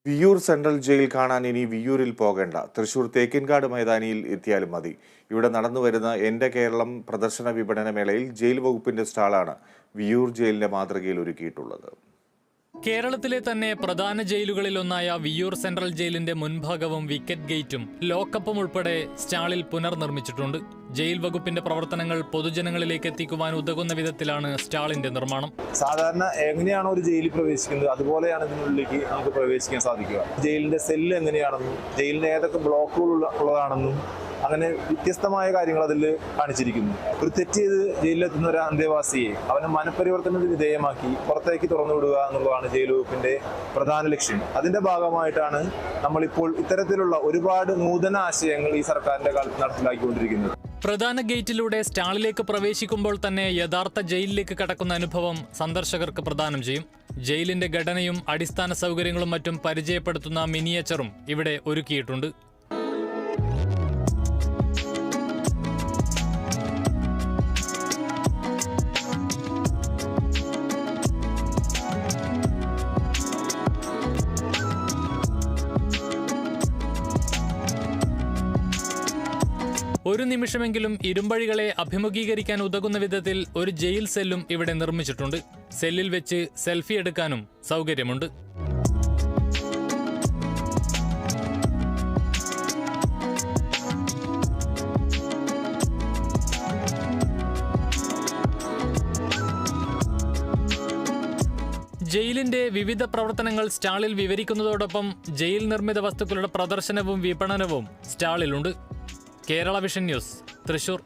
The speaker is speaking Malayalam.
വിയ്യൂർ സെൻട്രൽ ജയിൽ കാണാൻ ഇനി വിയ്യൂരിൽ പോകേണ്ട. തൃശൂർ തേക്കിൻകാട് മൈതാനിയിൽ എത്തിയാലും മതി. ഇവിടെ നടന്നുവരുന്ന എന്റെ കേരളം പ്രദർശന വിപണന മേളയിൽ ജയിൽ വകുപ്പിന്റെ സ്റ്റാളാണ് വിയ്യൂർ ജയിലിന്റെ മാതൃകയിൽ ഒരുക്കിയിട്ടുള്ളത്. കേരളത്തിലെ തന്നെ പ്രധാന ജയിലുകളിലൊന്നായ വിയ്യൂർ സെൻട്രൽ ജയിലിന്റെ മുൻഭാഗവും വിക്കറ്റ് ഗേറ്റും ലോക്കപ്പും ഉൾപ്പെടെ സ്റ്റാളിൽ പുനർനിർമ്മിച്ചിട്ടുണ്ട്. ജയിൽ വകുപ്പിന്റെ പ്രവർത്തനങ്ങൾ പൊതുജനങ്ങളിലേക്ക് എത്തിക്കുവാൻ ഉതകുന്ന വിധത്തിലാണ് സ്റ്റാളിന്റെ നിർമ്മാണം. സാധാരണ എങ്ങനെയാണോ ഒരു ജയിലിൽ പ്രവേശിക്കുന്നത് അതുപോലെയാണ് ഇതിനുള്ളിലേക്ക് നമുക്ക് പ്രവേശിക്കാൻ സാധിക്കുക. ജയിലിന്റെ സെല്ല് എങ്ങനെയാണെന്നും ജയിലിന് ഏതൊക്കെ ബ്ലോക്കുകൾ ഉള്ളതാണെന്നും അങ്ങനെ വ്യത്യസ്തമായ കാര്യങ്ങൾ അതിൽ കാണിച്ചിരിക്കുന്നു. ഒരു തെറ്റ് ചെയ്ത് ജയിലിലെത്തുന്ന ഒരു അന്തേവാസിയെ അവനെ മനഃപരിവർത്തനത്തിന് വിധേയമാക്കി പുറത്തേക്ക് തുറന്നുവിടുക എന്നുള്ളതാണ് ജയിൽ വകുപ്പിന്റെ പ്രധാന ലക്ഷ്യം. അതിന്റെ ഭാഗമായിട്ടാണ് നമ്മളിപ്പോൾ ഇത്തരത്തിലുള്ള ഒരുപാട് നൂതന ആശയങ്ങൾ ഈ സർക്കാരിന്റെ കാലത്ത് നടപ്പിലാക്കിക്കൊണ്ടിരിക്കുന്നത്. പ്രധാന ഗേറ്റിലൂടെ സ്റ്റാളിലേക്ക് പ്രവേശിക്കുമ്പോൾ തന്നെ യഥാർത്ഥ ജയിലിലേക്ക് കടക്കുന്ന അനുഭവം സന്ദർശകർക്ക് പ്രദാനം ചെയ്യും. ജയിലിന്റെ ഘടനയും അടിസ്ഥാന സൗകര്യങ്ങളും മറ്റും പരിചയപ്പെടുത്തുന്ന മിനിയേച്ചറും ഇവിടെ ഒരുക്കിയിട്ടുണ്ട്. ഒരു നിമിഷമെങ്കിലും ഇരുമ്പഴികളെ അഭിമുഖീകരിക്കാൻ ഉതകുന്ന വിധത്തിൽ ഒരു ജയിൽ സെല്ലും ഇവിടെ നിർമ്മിച്ചിട്ടുണ്ട്. സെല്ലിൽ വെച്ച് സെൽഫി എടുക്കാനും സൗകര്യമുണ്ട്. ജയിലിന്റെ വിവിധ പ്രവർത്തനങ്ങൾ സ്റ്റാളിൽ വിവരിക്കുന്നതോടൊപ്പം ജയിൽ നിർമ്മിത വസ്തുക്കളുടെ പ്രദർശനവും വിപണനവും സ്റ്റാളിലുണ്ട്. Kerala vision news, Thrissur.